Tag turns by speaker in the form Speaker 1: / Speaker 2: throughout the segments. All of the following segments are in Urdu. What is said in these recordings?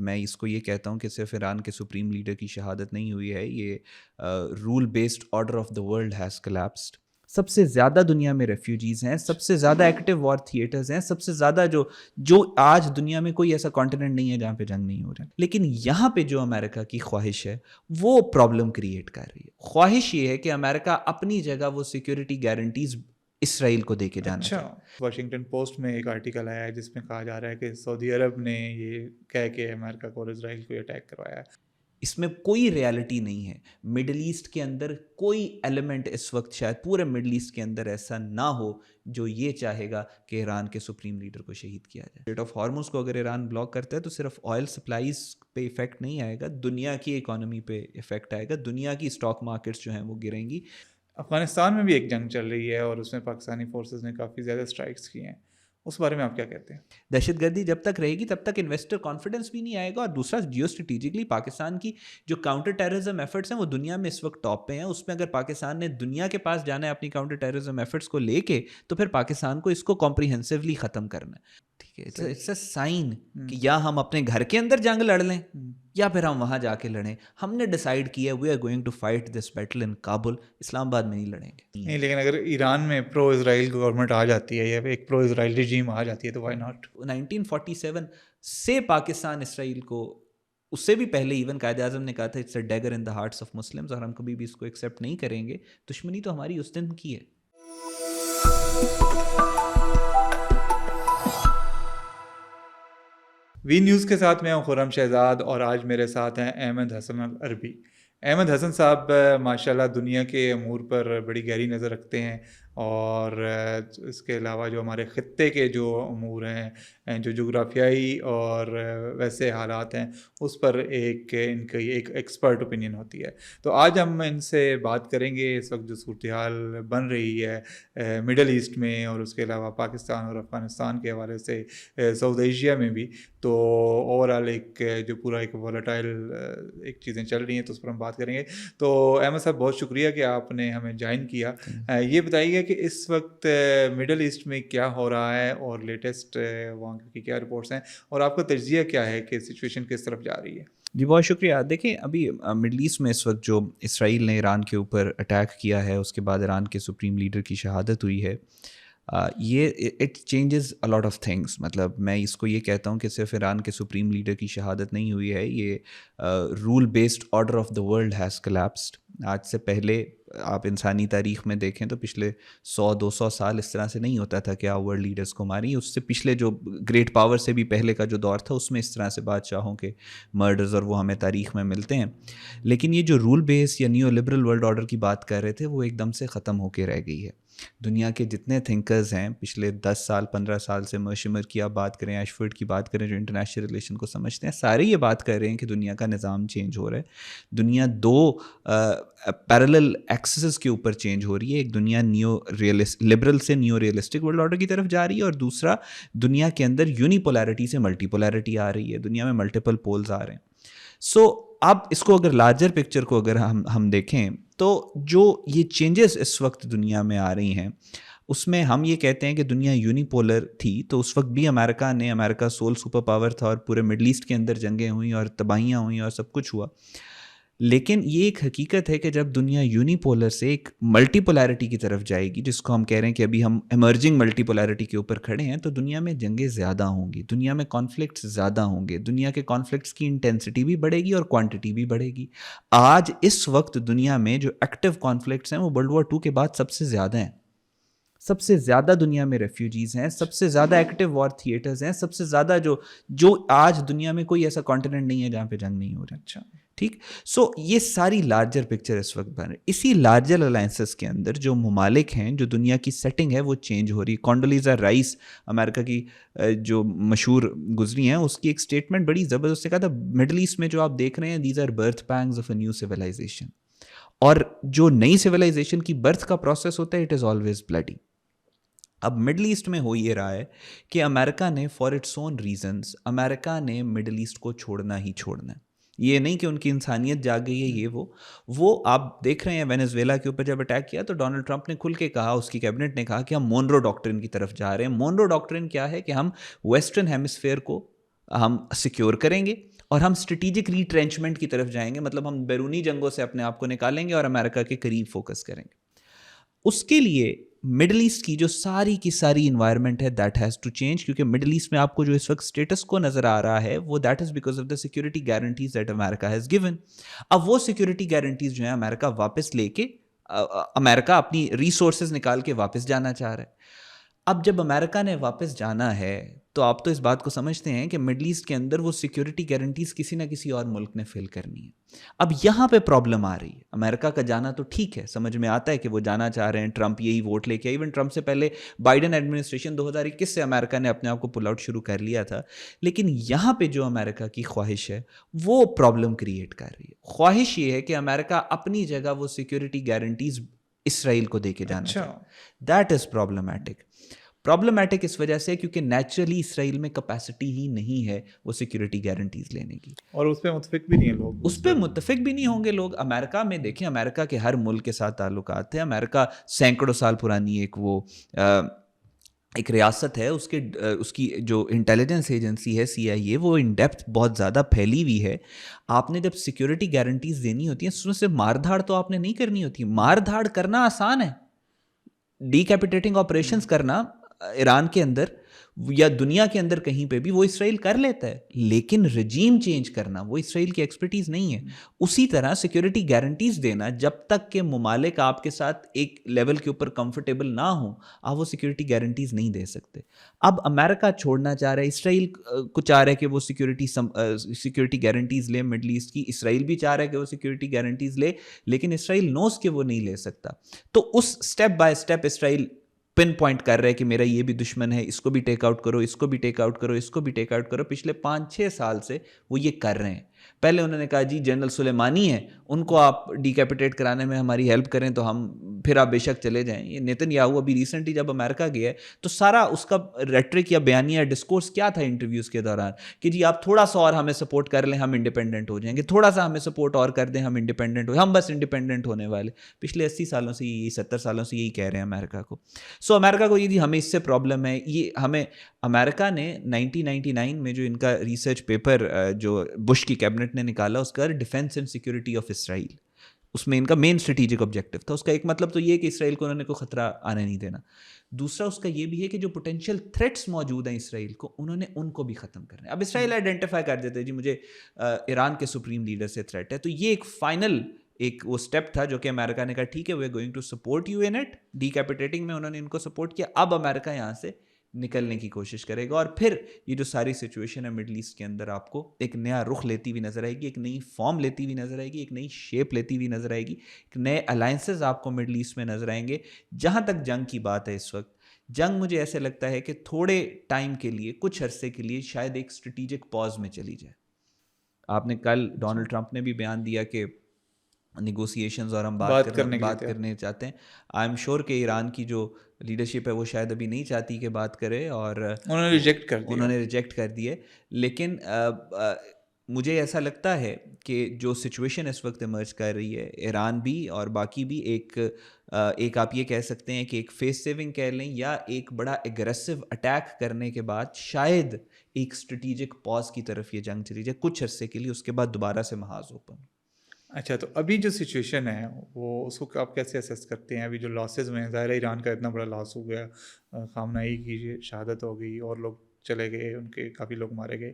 Speaker 1: میں اس کو یہ کہتا ہوں کہ صرف ایران کے سپریم لیڈر کی شہادت نہیں ہوئی ہے، یہ rule based order of the world has collapsed. سب سے زیادہ دنیا میں ریفیوجیز ہیں، سب سے زیادہ ایکٹیو وار تھیٹرز ہیں، سب سے زیادہ جو آج دنیا میں کوئی ایسا کانٹیننٹ نہیں ہے جہاں پہ جنگ نہیں ہو رہا. لیکن یہاں پہ جو امریکہ کی خواہش ہے وہ پرابلم کریٹ کر رہی ہے. خواہش یہ ہے کہ امریکہ اپنی جگہ وہ سیکیورٹی گارنٹیز اسرائیل کو دے کے جانا چاہے.
Speaker 2: واشنگٹن پوسٹ میں ایک آرٹیکل آیا ہے جس میں کہا جا رہا ہے کہ سعودی عرب نے یہ کہہ کے امریکہ کو اور اسرائیل کو اٹیک کروایا ہے.
Speaker 1: اس میں کوئی ریالٹی نہیں ہے. مڈل ایسٹ کے اندر کوئی ایلیمنٹ اس وقت شاید پورے مڈل ایسٹ کے اندر ایسا نہ ہو جو یہ چاہے گا کہ ایران کے سپریم لیڈر کو شہید کیا جائے. اسٹریٹ آف ہارمز کو اگر ایران بلاک کرتا ہے تو صرف آئل سپلائیز پہ ایفیکٹ نہیں آئے گا، دنیا کی اکانومی پہ ایفیکٹ آئے گا، دنیا کی اسٹاک مارکیٹس جو ہیں وہ گریں گی.
Speaker 2: افغانستان میں بھی ایک جنگ چل رہی ہے اور اس میں پاکستانی فورسز نے کافی زیادہ اسٹرائکس کی ہیں، اس بارے میں آپ کیا کہتے ہیں؟
Speaker 1: دہشت گردی جب تک رہے گی تب تک انویسٹر کانفیڈنس بھی نہیں آئے گا. اور دوسرا، جیو اسٹریٹجکلی پاکستان کی جو کاؤنٹر ٹیررزم ایفرٹس ہیں وہ دنیا میں اس وقت ٹاپ پہ ہیں. اس میں اگر پاکستان نے دنیا کے پاس جانا ہے اپنی کاؤنٹر ٹیررزم ایفرٹس کو لے کے تو پھر پاکستان کو اس کو کمپریہنسولی ختم کرنا ہے. ٹھیک ہے، اٹس اے سائن کہ یا ہم اپنے گھر کے اندر جنگ لڑ لیں یا پھر ہم وہاں جا کے لڑیں. ہم نے ڈیسائیڈ کیا we are going to fight this battle in Kabul. Islamabad میں نہیں لڑیں گے.
Speaker 2: نہیں، لیکن اگر ایران میں پرو اسرائیل گورنمنٹ آ جاتی ہے یا ایک پرو اسرائیل رجیم آ جاتی ہے تو وائی ناٹ.
Speaker 1: 1947 سے پاکستان اسرائیل کو، اس سے بھی پہلے ایون قائد اعظم نے کہا تھا it's a dagger in the hearts of Muslims, اور ہم کبھی بھی اس کو ایکسیپٹ نہیں کریں گے. دشمنی تو ہماری اس دن کی ہے.
Speaker 2: وی نیوز کے ساتھ میں ہوں خرم شہزاد اور آج میرے ساتھ ہیں احمد حسن العربی. احمد حسن صاحب ماشاءاللہ دنیا کے امور پر بڑی گہری نظر رکھتے ہیں، اور اس کے علاوہ جو ہمارے خطے کے جو امور ہیں، جو جغرافیائی اور ویسے حالات ہیں، اس پر ان کی ایک ایکسپرٹ اوپینین ہوتی ہے. تو آج ہم ان سے بات کریں گے اس وقت جو صورتحال بن رہی ہے مڈل ایسٹ میں، اور اس کے علاوہ پاکستان اور افغانستان کے حوالے سے ساؤتھ ایشیا میں بھی. تو اوور آل ایک جو پورا ایک والیٹائل ایک چیزیں چل رہی ہیں تو اس پر ہم بات کریں گے. تو احمد صاحب بہت شکریہ کہ آپ نے ہمیں جوائن کیا. یہ بتائیے کہ اس وقت مڈل ایسٹ میں کیا ہو رہا ہے اور لیٹسٹ وہاں کی کیا رپورٹس ہیں، اور آپ کا تجزیہ کیا ہے کہ سچویشن کس طرف جا رہی ہے؟
Speaker 1: جی بہت شکریہ. دیکھیں، ابھی مڈل ایسٹ میں اس وقت جو اسرائیل نے ایران کے اوپر اٹیک کیا ہے، اس کے بعد ایران کے سپریم لیڈر کی شہادت ہوئی ہے، یہ it changes a lot of things. مطلب میں اس کو یہ کہتا ہوں کہ صرف ایران کے سپریم لیڈر کی شہادت نہیں ہوئی ہے، یہ rule based order of the world has collapsed. آج سے پہلے آپ انسانی تاریخ میں دیکھیں تو پچھلے 100-200 سال اس طرح سے نہیں ہوتا تھا کہ آپ ورلڈ لیڈرز کو ماری. اس سے پچھلے جو گریٹ پاور سے بھی پہلے کا جو دور تھا اس میں اس طرح سے بادشاہوں کے مرڈرز اور وہ ہمیں تاریخ میں ملتے ہیں. لیکن یہ جو رول بیس یا نیو لبرل ورلڈ آرڈر کی بات کر رہے تھے وہ ایک دم سے ختم ہو کے رہ گئی ہے. دنیا کے جتنے تھنکرز ہیں پچھلے 10 سال 15 سال سے، مرشمر کی آپ بات کریں، ایشفورڈ کی بات کریں جو انٹرنیشنل ریلیشن کو سمجھتے ہیں، سارے یہ بات کر رہے ہیں کہ دنیا کا نظام چینج ہو رہا ہے. دنیا دو پیرالل ایکسسز کے اوپر چینج ہو رہی ہے. ایک دنیا لبرل سے نیو ریئلسٹک ورلڈ آرڈر کی طرف جا رہی ہے، اور دوسرا دنیا کے اندر یونی پولیرٹی سے ملٹی پولیرٹی آ رہی ہے. دنیا میں ملٹیپل پولز آ رہے ہیں. سو اب اس کو اگر لارجر پکچر کو اگر ہم دیکھیں تو جو یہ چینجز اس وقت دنیا میں آ رہی ہیں اس میں ہم یہ کہتے ہیں کہ دنیا یونی پولر تھی تو اس وقت بھی امریکہ سول سپر پاور تھا، اور پورے مڈل ایسٹ کے اندر جنگیں ہوئیں اور تباہیاں ہوئیں اور سب کچھ ہوا. لیکن یہ ایک حقیقت ہے کہ جب دنیا یونی پولر سے ایک ملٹی پولیرٹی کی طرف جائے گی، جس کو ہم کہہ رہے ہیں کہ ابھی ہم ایمرجنگ ملٹی پولیرٹی کے اوپر کھڑے ہیں، تو دنیا میں جنگیں زیادہ ہوں گی، دنیا میں کانفلکٹس زیادہ ہوں گے، دنیا کے کانفلکٹس کی انٹینسٹی بھی بڑھے گی اور کوانٹٹی بھی بڑھے گی. آج اس وقت دنیا میں جو ایکٹیو کانفلکٹس ہیں وہ ورلڈ وار 2 کے بعد سب سے زیادہ ہیں. سب سے زیادہ دنیا میں ریفیوجیز ہیں، سب سے زیادہ ایکٹیو وار تھیٹرز ہیں، سب سے زیادہ جو آج دنیا میں کوئی ایسا کانٹیننٹ نہیں ہے جہاں پہ جنگ نہیں ہو رہا. اچھا ٹھیک. سو یہ ساری لارجر پکچر اس وقت بن رہی ہے. اسی لارجر الائنسز کے اندر جو ممالک ہیں، جو دنیا کی سیٹنگ ہے وہ چینج ہو رہی ہے. کونڈولیزا رائس امریکہ کی جو مشہور گزری ہیں، اس کی ایک سٹیٹمنٹ بڑی زبردست کہا تھا، مڈل ایسٹ میں جو آپ دیکھ رہے ہیں these are birth pangs of a new civilization. اور جو نئی سویلائزیشن کی برتھ کا پروسیس ہوتا ہے اٹ از آلویز بلڈی. اب مڈل ایسٹ میں ہو یہ رہا ہے کہ امریکہ نے فار اٹس اون ریزنز امریکہ نے مڈل ایسٹ کو چھوڑنا ہی چھوڑنا ہے. یہ نہیں کہ ان کی انسانیت جاگ گئی ہے، یہ وہ آپ دیکھ رہے ہیں وینیزویلا کے اوپر جب اٹیک کیا تو ڈونلڈ ٹرمپ نے کھل کے کہا، اس کی کیبنٹ نے کہا کہ ہم مونرو ڈاکٹرن کی طرف جا رہے ہیں. مونرو ڈاکٹرن کیا ہے کہ ہم ویسٹرن ہیمسفیئر کو ہم سیکیور کریں گے اور ہم اسٹریٹجک ریٹرینچمنٹ کی طرف جائیں گے، مطلب ہم بیرونی جنگوں سے اپنے آپ کو نکالیں گے اور امریکہ کے قریب فوکس کریں گے. اس کے لیے مڈل ایسٹ کی جو ساری کی ساری انوائرمنٹ ہے دیٹ ہیز ٹو چینج، کیونکہ مڈل ایسٹ میں آپ کو جو اس وقت اسٹیٹس کو نظر آ رہا ہے وہ that is because of the security guarantees that America has given. اب وہ سیکورٹی گارنٹیز جو ہیں امریکہ واپس لے کے امریکہ اپنی ریسورسز نکال کے واپس جانا چاہ رہا ہے. اب جب امریکہ نے واپس جانا ہے تو آپ تو اس بات کو سمجھتے ہیں کہ مڈل ایسٹ کے اندر وہ سیکورٹی گارنٹیز کسی نہ کسی اور ملک نے فل کرنی ہے. اب یہاں پہ پرابلم آ رہی ہے. امریکہ کا جانا تو ٹھیک ہے، سمجھ میں آتا ہے کہ وہ جانا چاہ رہے ہیں، ٹرمپ یہی ووٹ لے کے، ایون ٹرمپ سے پہلے بائیڈن ایڈمنسٹریشن 2021 سے امریکہ نے اپنے آپ کو پل آؤٹ شروع کر لیا تھا. لیکن یہاں پہ جو امریکہ کی خواہش ہے وہ پرابلم کریٹ کر رہی ہے. خواہش یہ ہے کہ امریکہ اپنی جگہ وہ سیکورٹی گارنٹیز اسرائیل کو دے کے جانا چاہتا ہے. دیٹ از پرابلمٹک اس وجہ سے کیونکہ نیچرلی اسرائیل میں کیپیسٹی ہی نہیں ہے وہ سیکورٹی گارنٹیز لینے کی،
Speaker 2: اور اس پہ متفق بھی نہیں ہیں لوگ،
Speaker 1: اس پہ متفق بھی نہیں ہوں گے لوگ. امریکہ میں دیکھیں، امریکہ کے ہر ملک کے ساتھ تعلقات ہیں. امریکہ سینکڑوں سال پرانی ایک ریاست ہے، اس کی جو انٹیلیجنس ایجنسی ہے CIA وہ ان ڈیپتھ بہت زیادہ پھیلی ہوئی ہے. آپ نے جب سیکورٹی گارنٹیز دینی ہوتی ہیں صرف مار دھاڑ تو آپ نے نہیں کرنی ہوتی. مار دھاڑ کرنا آسان ہے، ڈی کیپیٹیٹنگ آپریشنز کرنا ایران کے اندر یا دنیا کے اندر کہیں پہ بھی وہ اسرائیل کر لیتا ہے، لیکن رجیم چینج کرنا وہ اسرائیل کی ایکسپرٹیز نہیں ہے. اسی طرح سیکورٹی گارنٹیز دینا، جب تک کہ ممالک آپ کے ساتھ ایک لیول کے اوپر کمفرٹیبل نہ ہوں آپ وہ سیکورٹی گارنٹیز نہیں دے سکتے. اب امریکہ چھوڑنا چاہ رہا ہے، اسرائیل کو چاہ رہا ہے کہ وہ سیکورٹی گارنٹیز لے مڈل ایسٹ کی. اسرائیل بھی چاہ رہا ہے کہ وہ سیکورٹی گارنٹیز لے، لیکن اسرائیل نوز کہ وہ نہیں لے سکتا. تو اس step by step Israel pinpoint کر رہے کہ میرا یہ بھی دشمن ہے، اس کو بھی ٹیک آؤٹ کرو، اس کو بھی ٹیک آؤٹ کرو، اس کو بھی ٹیک آؤٹ کرو. پچھلے 5-6 سال سے وہ یہ کر رہے ہیں. پہلے انہوں نے کہا جی جنرل سلیمانی ہیں، ان کو آپ ڈیکیپیٹیٹ کرانے میں ہماری ہیلپ کریں تو ہم پھر آپ بے شک چلے جائیں. یہ نیتن یاہو ابھی ریسنٹلی جب امریکہ گیا ہے تو سارا اس کا ریٹرک یا بیانیہ یا ڈسکورس کیا تھا انٹرویوز کے دوران کہ جی آپ تھوڑا سا اور ہمیں سپورٹ کر لیں ہم انڈیپینڈنٹ ہو جائیں گے، تھوڑا سا ہمیں سپورٹ اور کر دیں ہم انڈیپینڈنٹ ہو، ہم بس انڈیپینڈنٹ ہونے والے. پچھلے 80 سالوں سے یہی 70 سالوں سے یہی کہہ رہے ہیں امریکہ کو. سو امریکہ کو یہ جی ہمیں اس سے پرابلم ہے. یہ ہمیں امریکہ نے 1999 میں جو ان کا ریسرچ پیپر جو بش کی کیبنٹ نے نکالا اس کا defence and security of Israel, اس میں ان کا مین اسٹریٹجک آبجیکٹو تھا. اس کا ایک مطلب تو یہ کہ اسرائیل کو انہوں نے کوئی خطرہ آنے نہیں دینا. دوسرا اس کا یہ بھی ہے کہ جو پوٹینشیل تھریٹس موجود ہیں اسرائیل کو انہوں نے ان کو بھی ختم کرنا ہے. اب اسرائیل آئیڈینٹیفائی کر دیتے ہیں جی مجھے ایران کے سپریم لیڈر سے تھریٹ ہے، تو یہ ایک فائنل ایک وہ اسٹیپ تھا جو کہ امریکہ نے کہا ٹھیک ہے we are going to support you in it. Decapitating میں انہوں نے ان کو سپورٹ کیا. اب امریکہ یہاں سے نکلنے کی کوشش کرے گا اور پھر یہ جو ساری سچویشن ہے مڈل ایسٹ کے اندر آپ کو ایک نیا رخ لیتی ہوئی نظر آئے گی، ایک نئی فارم لیتی ہوئی نظر آئے گی، ایک نئی شیپ لیتی ہوئی نظر آئے گی، ایک نئے الائنسز آپ کو مڈل ایسٹ میں نظر آئیں گے. جہاں تک جنگ کی بات ہے اس وقت جنگ مجھے ایسے لگتا ہے کہ تھوڑے ٹائم کے لیے کچھ عرصے کے لیے شاید ایک اسٹریٹجک پاز میں چلی جائے. آپ نے کل ڈونلڈ ٹرمپ نے بھی بیان دیا کہ نیگوسیشنز اور ہم بات کرنے چاہتے ہیں. آئی ایم شیور کہ ایران کی جو لیڈرشپ ہے وہ شاید ابھی نہیں چاہتی کہ بات کرے اور انہوں نے ریجیکٹ کر دیے. لیکن مجھے ایسا لگتا ہے کہ جو سچویشن اس وقت ایمرج کر رہی ہے ایران بھی اور باقی بھی ایک آپ یہ کہہ سکتے ہیں کہ ایک فیس سیونگ کہہ لیں یا ایک بڑا ایگریسو اٹیک کرنے کے بعد شاید ایک اسٹریٹجک پاز کی طرف یہ جنگ چلی جائے کچھ عرصے کے لیے، اس کے بعد دوبارہ سے محاذ اوپن.
Speaker 2: اچھا، تو ابھی جو سچویشن ہے وہ اس کو آپ کیسے اسیس کرتے ہیں؟ ابھی جو لاسز ہوئے ہیں، ظاہر ہے ایران کا اتنا بڑا لاس ہو گیا، خامنہئی کی شہادت ہو گئی اور لوگ چلے گئے، ان کے کافی لوگ مارے گئے،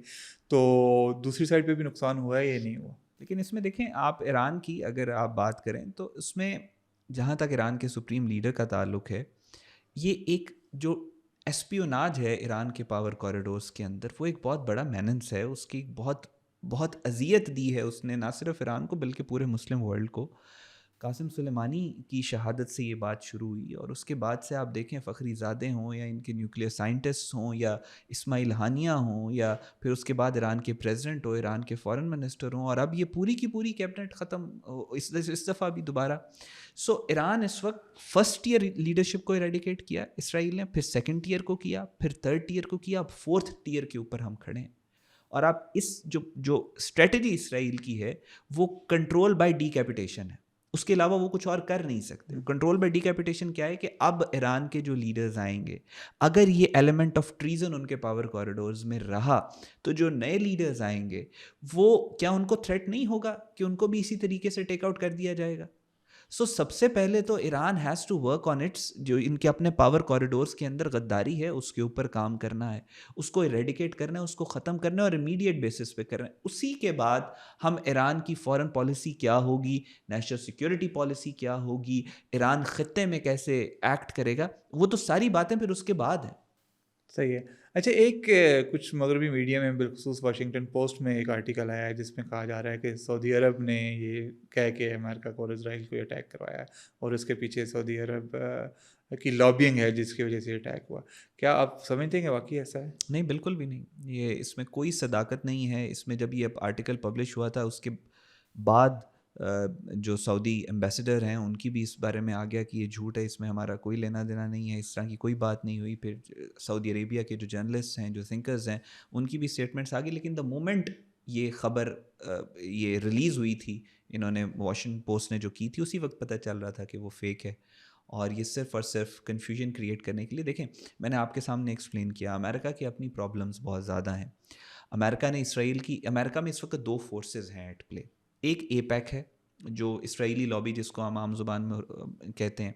Speaker 2: تو دوسری سائڈ پہ بھی نقصان ہوا ہے یا نہیں ہوا؟
Speaker 1: لیکن اس میں دیکھیں آپ ایران کی اگر آپ بات کریں تو اس میں جہاں تک ایران کے سپریم لیڈر کا تعلق ہے یہ ایک جو ایسپیوناج ہے ایران کے پاور کوریڈورز کے اندر وہ ایک بہت بڑا میننس ہے. اس کی بہت اذیت دی ہے اس نے نہ صرف ایران کو بلکہ پورے مسلم ورلڈ کو. قاسم سلیمانی کی شہادت سے یہ بات شروع ہوئی اور اس کے بعد سے آپ دیکھیں فخری زادے ہوں یا ان کے نیوکلیئر سائنٹسٹ ہوں یا اسماعیل ہانیہ ہوں یا پھر اس کے بعد ایران کے پریزیڈنٹ ہو، ایران کے فارن منسٹر ہوں، اور اب یہ پوری کی پوری کیبنٹ ختم اس دفعہ بھی دوبارہ. سو ایران اس وقت فرسٹ ایئر لیڈرشپ کو ایریڈیکیٹ کیا اسرائیل نے، پھر سیکنڈ ٹیئر کو کیا، پھر تھرڈ ٹیئر کو کیا، اب فورتھ ٹیئر کے اوپر ہم کھڑے ہیں. اور آپ اس جو اسٹریٹجی اسرائیل کی ہے وہ کنٹرول بائی ڈی کیپیٹیشن ہے. اس کے علاوہ وہ کچھ اور کر نہیں سکتے. کنٹرول بائی ڈیکیپیٹیشن کیا ہے کہ اب ایران کے جو لیڈرز آئیں گے اگر یہ ایلیمنٹ آف ٹریزن ان کے پاور کوریڈورز میں رہا تو جو نئے لیڈرز آئیں گے وہ کیا ان کو تھریٹ نہیں ہوگا کہ ان کو بھی اسی طریقے سے ٹیک آؤٹ کر دیا جائے گا. سو سب سے پہلے تو Iran has to work on its جو ان کے اپنے پاور کوریڈورز کے اندر غداری ہے اس کے اوپر کام کرنا ہے, اس کو ایریڈیکیٹ کرنا ہے, اس کو ختم کرنا ہے اور امیڈیٹ بیسس پہ کرنا ہے. اسی کے بعد ہم ایران کی فورن پالیسی کیا ہوگی, نیشنل سیکیورٹی پالیسی کیا ہوگی, ایران خطے میں کیسے ایکٹ کرے گا, وہ تو ساری باتیں پھر اس کے بعد ہیں.
Speaker 2: صحیح ہے. اچھا ایک کچھ مغربی میڈیا میں بالخصوص واشنگٹن پوسٹ میں ایک آرٹیکل آیا ہے جس میں کہا جا رہا ہے کہ سعودی عرب نے یہ کہہ کے امریکہ کو اور اسرائیل کو اٹیک کروایا ہے اور اس کے پیچھے سعودی عرب کی لابینگ ہے جس کی وجہ سے اٹیک ہوا. کیا آپ سمجھتے ہیں کہ واقعی ایسا ہے؟
Speaker 1: نہیں بالکل بھی نہیں, یہ اس میں کوئی صداقت نہیں ہے. اس میں جب یہ آرٹیکل پبلش ہوا تھا اس کے بعد جو سعودی ایمبیسڈر ہیں ان کی بھی اس بارے میں آ گیا کہ یہ جھوٹ ہے, اس میں ہمارا کوئی لینا دینا نہیں ہے, اس طرح کی کوئی بات نہیں ہوئی. پھر سعودی عربیہ کے جو جرنلسٹ ہیں, جو تھنکرز ہیں, ان کی بھی اسٹیٹمنٹس آ گئی. لیکن دا مومنٹ یہ خبر یہ ریلیز ہوئی تھی, انہوں نے واشنگٹن پوسٹ نے جو کی تھی, اسی وقت پتہ چل رہا تھا کہ وہ فیک ہے. اور یہ صرف اور صرف کنفیوژن کریٹ کرنے کے لیے. دیکھیں میں نے آپ کے سامنے ایکسپلین کیا, امریکہ کی اپنی پرابلمس بہت زیادہ ہیں. امریکہ نے امریکہ میں اس وقت دو فورسز ہیں ایٹ پلے. ایک اے پیک ہے جو اسرائیلی لابی جس کو ہم عام زبان میں کہتے ہیں,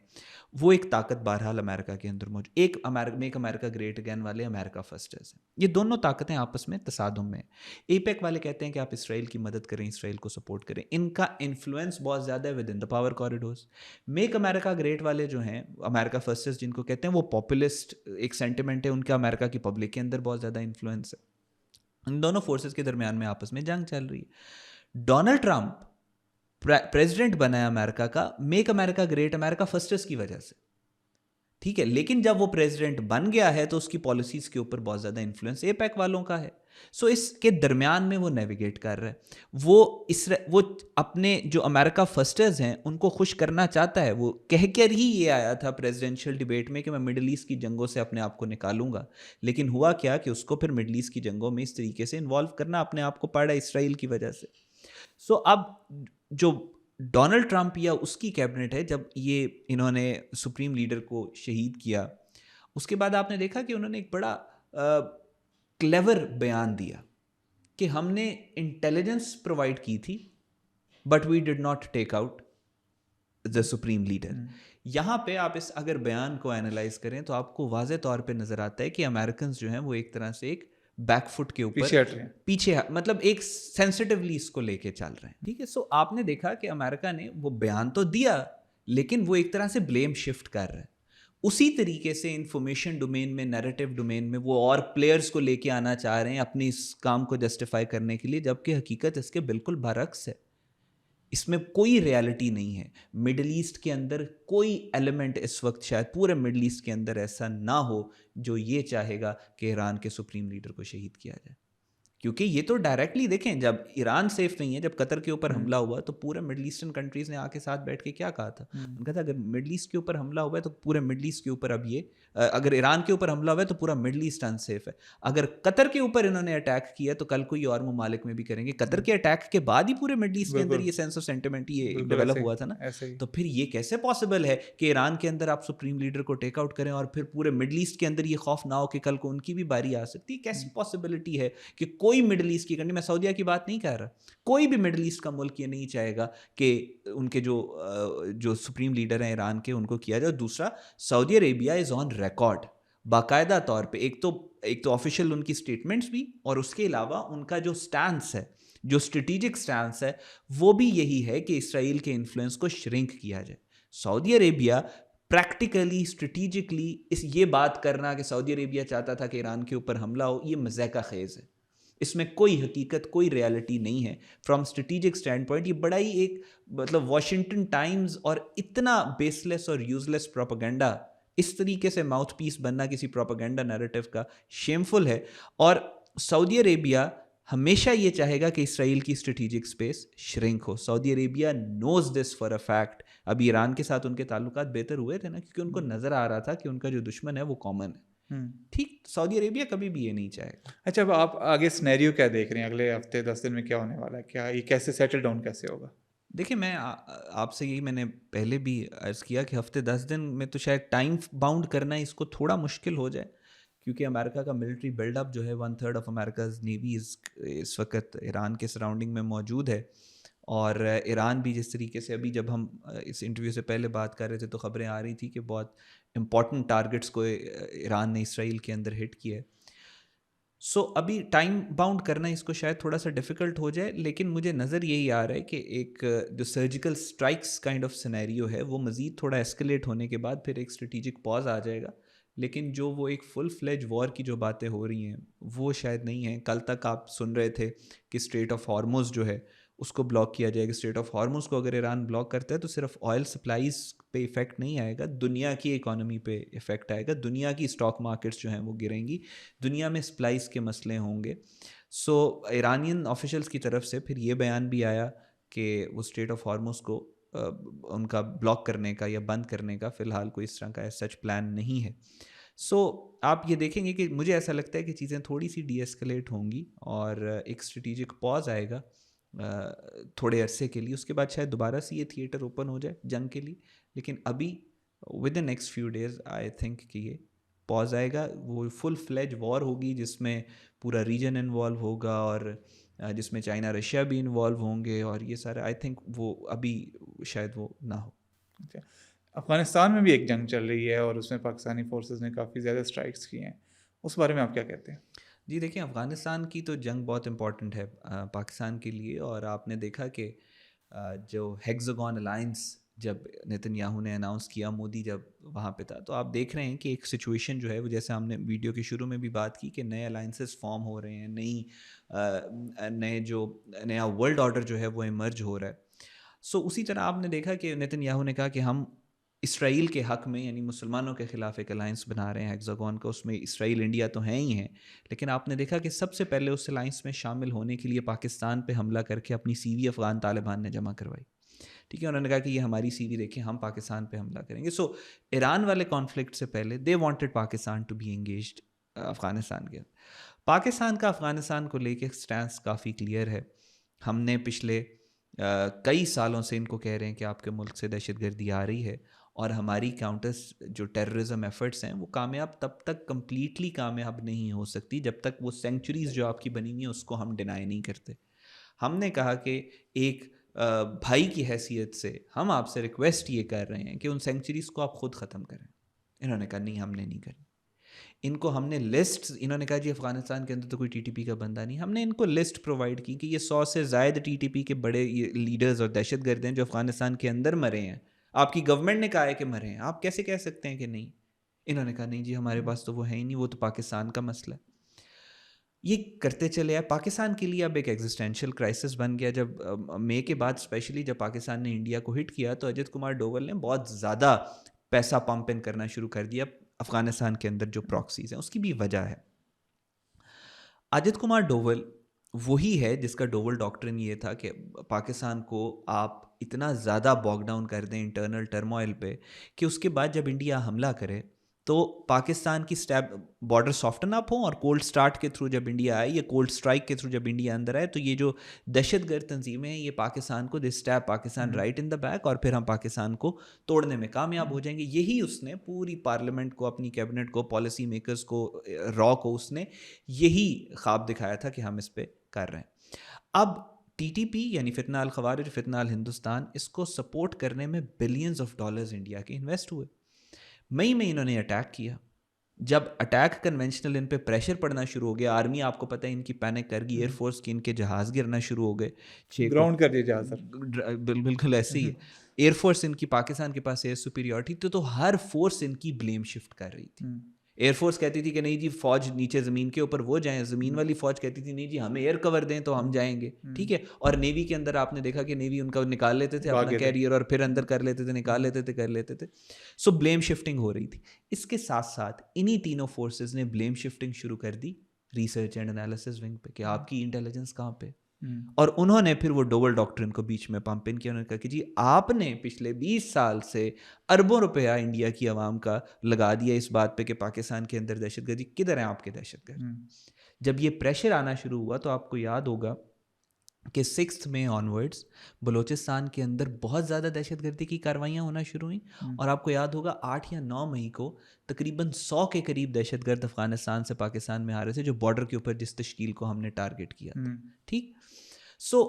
Speaker 1: وہ ایک طاقت بہرحال امریکہ کے اندر موجود. ایک میک امریکہ گریٹ اگین والے امریکہ فرسٹرز ہیں. یہ دونوں طاقتیں آپس میں تصادم میں. اے پیک والے کہتے ہیں کہ آپ اسرائیل کی مدد کریں, اسرائیل کو سپورٹ کریں, ان کا انفلوئنس بہت زیادہ ہے with in the power corridors. Make America great والے جو ہیں امریکہ فرسٹرز جن کو کہتے ہیں, وہ پاپولسٹ ایک سینٹیمنٹ ہے, ان کا امریکہ کی پبلک کے اندر بہت زیادہ انفلوئنس ہے. ان دونوں فورسز کے درمیان میں آپس میں جنگ چل رہی ہے. ڈونلڈ ٹرمپ پریزیڈنٹ بنا ہے امریکہ کا میک امریکہ گریٹ امریکہ فرسٹرز کی وجہ سے, ٹھیک ہے. لیکن جب وہ پریزیڈنٹ بن گیا ہے تو اس کی پالیسیز کے اوپر بہت زیادہ انفلوئنس اے پیک والوں کا ہے. سو اس کے درمیان میں وہ نیویگیٹ کر رہا ہے. وہ اپنے جو امریکہ فرسٹرز ہیں ان کو خوش کرنا چاہتا ہے. وہ کہہ کر ہی یہ آیا تھا پریزیڈنشیل ڈیبیٹ میں کہ میں مڈل ایسٹ کی جنگوں سے اپنے آپ کو نکالوں گا. لیکن ہوا کیا کہ اس کو پھر مڈل ایسٹ کی جنگوں میں اس طریقے سے انوالو کرنا اپنے آپ کو پڑا اسرائیل کی وجہ سے. سو اب جو ڈونلڈ ٹرمپ یا اس کی کیبنٹ ہے, جب یہ انہوں نے سپریم لیڈر کو شہید کیا, اس کے بعد آپ نے دیکھا کہ انہوں نے ایک بڑا کلیور بیان دیا کہ ہم نے انٹیلیجنس پرووائڈ کی تھی but we did not take out the supreme leader. یہاں پہ آپ اس اگر بیان کو اینالائز کریں تو آپ کو واضح طور پہ نظر آتا ہے کہ امریکنز جو ہیں وہ ایک طرح سے ایک بیک فٹ کے اوپر پیچھے مطلب ایک سینسٹیولی اس کو لے کے چل رہے ہیں, ٹھیک ہے. سو آپ نے دیکھا کہ امریکہ نے وہ بیان تو دیا لیکن وہ ایک طرح سے بلیم شفٹ کر رہا ہے. اسی طریقے سے انفارمیشن ڈومین میں, نیریٹو ڈومین میں وہ اور پلیئرز کو لے کے آنا چاہ رہے ہیں اپنی اس کام کو جسٹیفائی کرنے کے لیے, جبکہ حقیقت اس کے بالکل برعکس ہے. اس میں کوئی ریالٹی نہیں ہے. مڈل ایسٹ کے اندر کوئی ایلیمنٹ اس وقت شاید پورے مڈل ایسٹ کے اندر ایسا نہ ہو جو یہ چاہے گا کہ ایران کے سپریم لیڈر کو شہید کیا جائے. کیونکہ یہ تو ڈائریکٹلی دیکھیں, جب ایران سیف نہیں ہے, جب قطر کے اوپر حملہ ہوا تو پورے مڈل ایسٹرن کنٹریز نے آ کے ساتھ بیٹھ کے کیا کہا تھا, ان کا تھا اگر مڈل ایسٹ کے اوپر حملہ ہوا ہے تو پورے مڈل ایسٹ کے اوپر اب یہ اگر ایران کے اوپر حملہ ہوا ہے تو پورا مڈل ایسٹ ان سیف ہے. اگر قطر کے اوپر انہوں نے اٹیک کیا تو کل کوئی اور ممالک میں بھی کریں گے. قطر کے اٹیک کے بعد ہی پورے مڈل ایسٹ کے اندر یہ سینس آف سینٹیمنٹ یہ ڈیولپ ہوا تھا نا. تو پھر یہ کیسے پاسبل ہے کہ ایران کے اندر آپ سپریم لیڈر کو ٹیک آؤٹ کریں اور پھر پورے مڈل ایسٹ کے اندر یہ خوف نہ ہو کہ کل کو ان کی بھی باری آ سکتی ہے. کیسی پاسبلٹی ہے کہ کوئی مڈل ایسٹ کی کنٹری, میں سعودیہ کی بات نہیں کر رہا, کوئی بھی مڈل ایسٹ کا ملک یہ نہیں چاہے گا کہ ان کے جو سپریم لیڈر ہیں ایران کے ان کو کیا جائے. دوسرا, سعودی عربیہ از آن ریکارڈ باقاعدہ طور پہ, ایک تو آفیشیل ان کی اسٹیٹمنٹس بھی, اور اس کے علاوہ ان کا جو سٹانس ہے, جو اسٹریٹجک سٹانس ہے, وہ بھی یہی ہے کہ اسرائیل کے انفلوئنس کو شرنک کیا جائے. سعودی عربیہ پریکٹیکلی اسٹریٹجکلی یہ بات کرنا کہ سعودی عربیہ چاہتا تھا کہ ایران کے اوپر حملہ ہو, یہ مضحکہ خیز ہے. اس میں کوئی حقیقت, کوئی ریالٹی نہیں ہے فرام اسٹریٹجک اسٹینڈ پوائنٹ. یہ بڑا ہی ایک مطلب واشنگٹن ٹائمز اور اتنا بیس لیس اور یوز لیس پروپیگنڈا, اس طریقے سے ماؤتھ پیس بننا کسی پروپیگنڈا نیریٹو کا شیمفل ہے. اور سعودی عربیہ ہمیشہ یہ چاہے گا کہ اسرائیل کی اسٹریٹجک اسپیس شرنک ہو. Saudi Arabia knows this for a fact. ابھی ایران کے ساتھ ان کے تعلقات بہتر ہوئے تھے نا, کیونکہ ان کو نظر آ رہا تھا کہ ان کا جو دشمن ہے وہ کامن ہے. ٹھیک, سعودی عربیہ کبھی بھی یہ نہیں چاہے گا.
Speaker 2: اچھا, اب آپ آگے سنیریو کیا دیکھ رہے ہیں, اگلے ہفتے 10 دن میں کیا ہونے والا ہے, کیا یہ کیسے سیٹل ڈاؤن کیسے ہوگا؟
Speaker 1: دیکھیں میں آپ سے یہی میں نے پہلے بھی عرض کیا کہ ہفتے 10 دن میں تو شاید ٹائم باؤنڈ کرنا اس کو تھوڑا مشکل ہو جائے، کیونکہ امریکہ کا ملٹری بلڈ اپ جو ہے 1/3 آف امریکاز نیوی اس وقت ایران کے سراؤنڈنگ میں موجود ہے، اور ایران بھی جس طریقے سے ابھی جب ہم اس انٹرویو سے پہلے بات کر رہے تھے تو خبریں آ رہی تھی کہ بہت امپورٹنٹ ٹارگٹس کو ایران نے اسرائیل کے اندر ہٹ کیا ہے. سو ابھی ٹائم باؤنڈ کرنا اس کو شاید تھوڑا سا ڈیفیکلٹ ہو جائے، لیکن مجھے نظر یہی آ رہا ہے کہ ایک جو surgical strikes kind of scenario ہے وہ مزید تھوڑا ایسکلیٹ ہونے کے بعد پھر ایک اسٹریٹجک پاز آ جائے گا، لیکن جو وہ ایک فل فلیج وار کی جو باتیں ہو رہی ہیں وہ شاید نہیں ہیں. کل تک آپ سن رہے تھے کہ اسٹریٹ آف ہارموز جو ہے اس کو بلاک کیا جائے گا. اسٹریٹ آف ہارموز کو اگر ایران بلاک کرتا ہے تو صرف آئل سپلائیز پہ ایفیکٹ نہیں آئے گا، دنیا کی اکانومی پہ ایفیکٹ آئے گا، دنیا کی اسٹاک مارکیٹس جو ہیں وہ گریں گی، دنیا میں سپلائیز کے مسئلے ہوں گے. سو ایرانین آفیشلز کی طرف سے پھر یہ بیان بھی آیا کہ وہ اسٹریٹ آف ہارموز کو ان کا بلاک کرنے کا یا بند کرنے کا فی الحال کوئی اس طرح کا سچ پلان نہیں ہے. سو آپ یہ دیکھیں گے کہ مجھے ایسا لگتا ہے کہ چیزیں تھوڑی سی ڈی ایسکلیٹ ہوں گی اور ایک اسٹریٹجک پاز آئے گا تھوڑے عرصے کے لیے. اس کے بعد شاید دوبارہ سے یہ تھیٹر اوپن ہو جائے جنگ کے لیے، لیکن ابھی with the next few days I think کہ یہ پاز آئے گا. وہ فل فلیج وار ہوگی جس میں پورا ریجن انوالو ہوگا اور جس میں چائنا رشیا بھی انوالو ہوں گے، اور یہ سارے آئی تھنک وہ ابھی شاید وہ نہ ہو.
Speaker 2: افغانستان میں بھی ایک جنگ چل رہی ہے اور اس میں پاکستانی فورسز نے کافی زیادہ اسٹرائکس کی ہیں، اس بارے میں آپ کیا کہتے ہیں؟
Speaker 1: جی دیکھیں، افغانستان کی تو جنگ بہت امپورٹنٹ ہے پاکستان کے لیے، اور آپ نے دیکھا کہ جو ہیگزاگون الائنس جب نتن یاہو نے اناؤنس کیا، مودی جب وہاں پہ تھا، تو آپ دیکھ رہے ہیں کہ ایک سچویشن جو ہے وہ جیسے ہم نے ویڈیو کے شروع میں بھی بات کی کہ نئے الائنسز فارم ہو رہے ہیں، نیا ورلڈ آرڈر جو ہے وہ ایمرج ہو رہا ہے. سو اسی طرح آپ نے دیکھا کہ نتن یاہو نے کہا کہ ہم اسرائیل کے حق میں یعنی مسلمانوں کے خلاف ایک الائنس بنا رہے ہیں ہیگزاگون کا، اس میں اسرائیل انڈیا تو ہیں ہی ہیں، لیکن آپ نے دیکھا کہ سب سے پہلے اس الائنس میں شامل ہونے کے لیے پاکستان پہ حملہ کر کے اپنی سی وی افغان طالبان نے جمع کروائی. ٹھیک ہے، انہوں نے کہا کہ یہ ہماری سی وی دیکھیں، ہم پاکستان پہ حملہ کریں گے. سو ایران والے کانفلکٹ سے پہلے they wanted Pakistan to be engaged Afghanistan کے. پاکستان کا افغانستان کو لے کے سٹینس کافی کلیئر ہے. ہم نے پچھلے کئی سالوں سے ان کو کہہ رہے ہیں کہ آپ کے ملک سے دہشت گردی آ رہی ہے، اور ہماری کاؤنٹرس جو ٹیررزم ایفرٹس ہیں وہ کامیاب تب تک کمپلیٹلی کامیاب نہیں ہو سکتی جب تک وہ سینکچریز جو آپ کی بنی ہوئی ہیں اس کو ہم ڈینائی نہیں کرتے. ہم نے کہا کہ ایک بھائی کی حیثیت سے ہم آپ سے ریکویسٹ یہ کر رہے ہیں کہ ان سینکچریز کو آپ خود ختم کریں. انہوں نے کہا نہیں، ہم نے نہیں کرنی. ان کو ہم نے لسٹ، انہوں نے کہا جی افغانستان کے اندر تو کوئی ٹی ٹی پی کا بندہ نہیں. ہم نے ان کو لسٹ پرووائڈ کی کہ یہ 100 سے زائد ٹی ٹی پی کے بڑے لیڈرز اور دہشت گرد ہیں جو افغانستان کے اندر مرے ہیں. آپ کی گورنمنٹ نے کہا ہے کہ مرے ہیں، آپ کیسے کہہ سکتے ہیں کہ نہیں؟ انہوں نے کہا نہیں جی ہمارے پاس تو وہ ہے ہی نہیں، وہ تو پاکستان کا مسئلہ ہے. یہ کرتے چلے آئے. پاکستان کے لیے اب ایک ایگزسٹینشیل کرائسس بن گیا. جب مئی کے بعد اسپیشلی جب پاکستان نے انڈیا کو ہٹ کیا تو اجت کمار ڈوول نے بہت زیادہ پیسہ پمپ ان کرنا شروع کر دیا افغانستان کے اندر جو پراکسیز ہیں. اس کی بھی وجہ ہے. اجت کمار ڈوول وہی ہے جس کا ڈوول ڈاکٹرن یہ تھا کہ پاکستان کو آپ اتنا زیادہ باگ ڈاؤن کر دیں انٹرنل ٹرموائل پہ کہ اس کے بعد جب انڈیا حملہ کرے تو پاکستان کی سٹیپ بارڈر سافٹن اپ ہوں، اور کولڈ سٹارٹ کے تھرو جب انڈیا آئے یا کولڈ سٹرائک کے تھرو جب انڈیا اندر آئے تو یہ جو دہشت گرد تنظیمیں ہیں یہ پاکستان کو they stab Pakistan right in the back, اور پھر ہم پاکستان کو توڑنے میں کامیاب ہو جائیں گے. یہی اس نے پوری پارلیمنٹ کو، اپنی کیبنٹ کو، پالیسی میکرز کو، را کو اس نے یہی خواب دکھایا تھا کہ ہم اس پہ کر رہے ہیں. اب ٹی ٹی پی یعنی فتنہ الخوارج، فتنہ الہندوستان، اس کو سپورٹ کرنے میں بلینز آف ڈالرز انڈیا کے انویسٹ ہوئے. مئی میں انہوں نے اٹیک کیا. جب اٹیک کنونشنل ان پہ پریشر پڑنا شروع ہو گیا، آرمی آپ کو پتہ ہے ان کی پینک کر گئی، ایئر فورس کی ان کے جہاز گرنا شروع ہو گئے،
Speaker 2: گراؤنڈ کر دیا جہاز سر.
Speaker 1: بالکل ایسے ہی ہے. ایئر فورس ان کی، پاکستان کے پاس ایئر سپیریورٹی تو ہر فورس ان کی بلیم شفٹ کر رہی تھی. ایئر فورس کہتی تھی کہ نہیں جی فوج نیچے زمین کے اوپر وہ جائیں، زمین والی فوج کہتی تھی نہیں جی ہمیں ایئر کور دیں تو ہم جائیں گے. ٹھیک ہے. اور نیوی کے اندر آپ نے دیکھا کہ نیوی ان کا نکال لیتے تھے اپنا کیریئر اور پھر اندر کر لیتے تھے، نکال لیتے تھے، کر لیتے تھے. سو بلیم شفٹنگ ہو رہی تھی. اس کے ساتھ ساتھ انہی تینوں فورسز نے بلیم شفٹنگ شروع کر the research and analysis wing پہ کہ آپ کی انٹیلیجنس کہاں پہ. اور انہوں نے پھر وہ ڈوول ڈاکٹرن کو بیچ میں پمپ ان کیا. انہوں نے کہا کہ جی آپ نے پچھلے 20 سال سے اربوں روپیہ انڈیا کی عوام کا لگا دیا اس بات پہ کہ پاکستان کے اندر دہشت گردی. کدھر ہیں آپ کے دہشت گرد؟ جب یہ پریشر آنا شروع ہوا تو آپ کو یاد ہوگا کہ 6 مئی آنورڈز بلوچستان کے اندر بہت زیادہ دہشت گردی کی کارروائیاں ہونا شروع ہوئیں، اور آپ کو یاد ہوگا 8 یا 9 مئی کو تقریباً 100 کے قریب دہشت گرد افغانستان سے پاکستان میں آ رہے تھے، جو بارڈر کے اوپر جس تشکیل کو ہم نے ٹارگٹ کیا تھا. ٹھیک، سو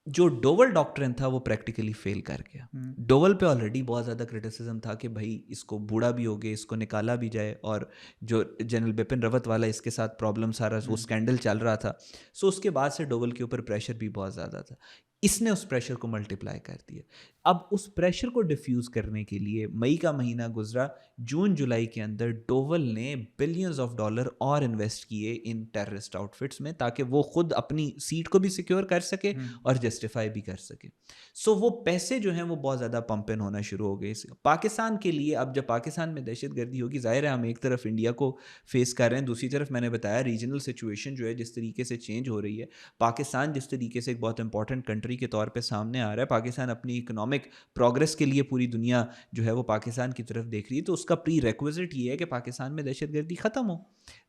Speaker 1: جو ڈوول ڈاکٹرن تھا وہ پریکٹیکلی فیل کر گیا. ڈوول پہ آلریڈی بہت زیادہ کرٹیسزم تھا کہ بھائی اس کو بوڑھا بھی ہو گیا، اس کو نکالا بھی جائے، اور جو جنرل بپن راوت والا اس کے ساتھ پرابلم سارا وہ اسکینڈل چل رہا تھا. سو اس کے بعد سے ڈوول کے اوپر پریشر بھی بہت زیادہ تھا. اس نے اس پریشر کو ملٹیپلائی کر دیا. اب اس پریشر کو ڈیفیوز کرنے کے لیے مئی کا مہینہ گزرا، جون جولائی کے اندر ڈوول نے بلینز آف ڈالر اور انویسٹ کیے ان ٹیررسٹ آؤٹ فٹس میں، تاکہ وہ خود اپنی سیٹ کو بھی سیکیور کر سکے اور جسٹیفائی بھی کر سکے. سو وہ پیسے جو ہیں وہ بہت زیادہ پمپ ان ہونا شروع ہو گئے پاکستان کے لیے. اب جب پاکستان میں دہشت گردی ہوگی، ظاہر ہے ہم ایک طرف انڈیا کو فیس کر رہے ہیں، دوسری طرف میں نے بتایا ریجنل سچویشن جو ہے جس طریقے سے چینج ہو رہی ہے، پاکستان جس طریقے سے ایک بہت امپورٹنٹ کنٹری کے طور پہ سامنے آ رہا ہے، پاکستان اپنی اکنامک پروگرس کے لیے پوری دنیا جو ہے وہ پاکستان کی طرف دیکھ رہی ہے. تو اس کا پری ریکوزٹ یہ ہے کہ پاکستان میں دہشت گردی ختم ہو.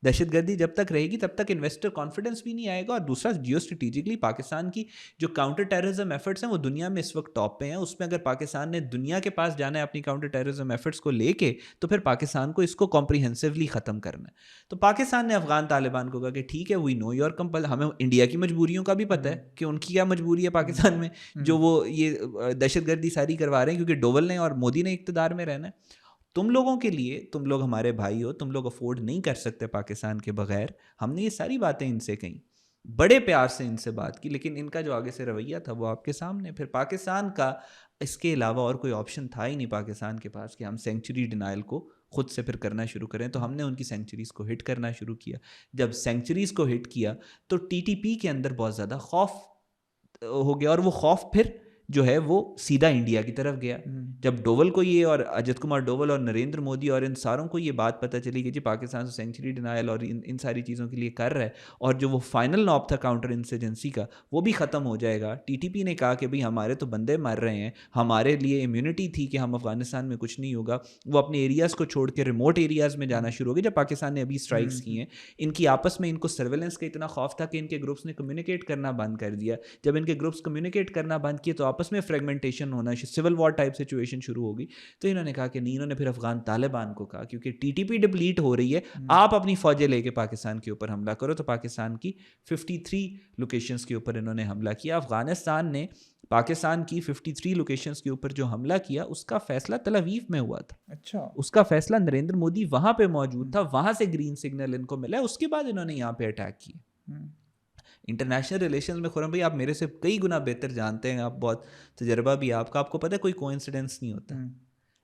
Speaker 1: دہشت گردی جب تک رہے گی تب تک انویسٹر کانفیڈنس بھی نہیں آئے گا. اور دوسرا، جیو اسٹریٹجکلی پاکستان کی جو کاؤنٹر ٹیررزم ایفرٹس ہیں وہ دنیا میں اس وقت ٹاپ پہ ہیں. اس میں اگر پاکستان نے دنیا کے پاس جانا ہے اپنی کاؤنٹر ٹیررزم ایفرٹس کو لے کے، تو پھر پاکستان کو اس کو کمپریہنسولی ختم کرنا ہے. تو پاکستان نے افغان طالبان کو کہا کہ ٹھیک ہے، وی نو یور کمپل، ہمیں انڈیا کی مجبوریوں کا بھی پتہ ہے کہ ان کی کیا مجبوری ہے پاکستان میں، جو وہ یہ دہشت گردی ساری کروا رہے ہیں، کیونکہ ڈوول نے اور مودی نے اقتدار میں رہنا ہے. تم لوگوں کے لیے، تم لوگ ہمارے بھائی ہو، تم لوگ افورڈ نہیں کر سکتے پاکستان کے بغیر. ہم نے یہ ساری باتیں ان سے کہیں، بڑے پیار سے ان سے بات کی، لیکن ان کا جو آگے سے رویہ تھا وہ آپ کے سامنے. پھر پاکستان کا اس کے علاوہ اور کوئی آپشن تھا ہی نہیں پاکستان کے پاس کہ ہم سینکچری ڈینائل کو خود سے پھر کرنا شروع کریں. تو ہم نے ان کی سینکچریز کو ہٹ کرنا شروع کیا. جب سینکچریز کو ہٹ کیا تو ٹی ٹی پی کے اندر بہت زیادہ خوف ہو گیا، اور وہ خوف پھر جو ہے وہ سیدھا انڈیا کی طرف گیا. جب ڈوول کو یہ، اور اجت کمار ڈوول اور نریندر مودی اور ان ساروں کو یہ بات پتہ چلی کہ جی پاکستان سے سینچری ڈینائل اور ان ساری چیزوں کے لیے کر رہا ہے، اور جو وہ فائنل نوب تھا کاؤنٹر انسرجنسی کا وہ بھی ختم ہو جائے گا. ٹی ٹی پی نے کہا کہ بھئی ہمارے تو بندے مر رہے ہیں، ہمارے لیے امیونٹی تھی کہ ہم افغانستان میں کچھ نہیں ہوگا. وہ اپنے ایریاز کو چھوڑ کے ریموٹ ایریاز میں جانا شروع ہو گئے. جب پاکستان نے ابھی اسٹرائکس کی ہیں، ان کی آپس میں ان کو سرویلنس کا اتنا خوف تھا کہ ان کے گروپس نے کمیونیکیٹ کرنا بند کر دیا. جب ان کے گروپس کمیونیکیٹ کرنا بند کیے تو آپس میں فریگمنٹیشن ہونا، سول وار ٹائپ سچویشن شروع ہو گئی. تو انہوں نے کہا کہ نہیں، انہوں نے پھر افغان طالبان کو کہا کیونکہ ٹی ٹی پی ڈپلیٹ ہو رہی ہے، آپ اپنی فوجیں لے کے پاکستان کے اوپر حملہ کرو. تو پاکستان کی 53 لوکیشنز کے اوپر انہوں نے حملہ کیا. افغانستان نے پاکستان کی 53 لوکیشنز کے اوپر جو حملہ کیا اس کا فیصلہ تل اویو میں ہوا تھا.
Speaker 2: اچھا،
Speaker 1: اس کا فیصلہ نریندر مودی وہاں پہ موجود تھا، وہاں سے گرین سگنل ان کو ملا، اس کے بعد انہوں نے یہاں پہ اٹیک کیا. انٹرنیشنل ریلیشنز میں خرم بھائی آپ میرے سے کئی گنا بہتر جانتے ہیں، آپ بہت تجربہ بھی آپ کا، آپ کو پتہ ہے کوئی کوئنسیڈنس نہیں ہوتا.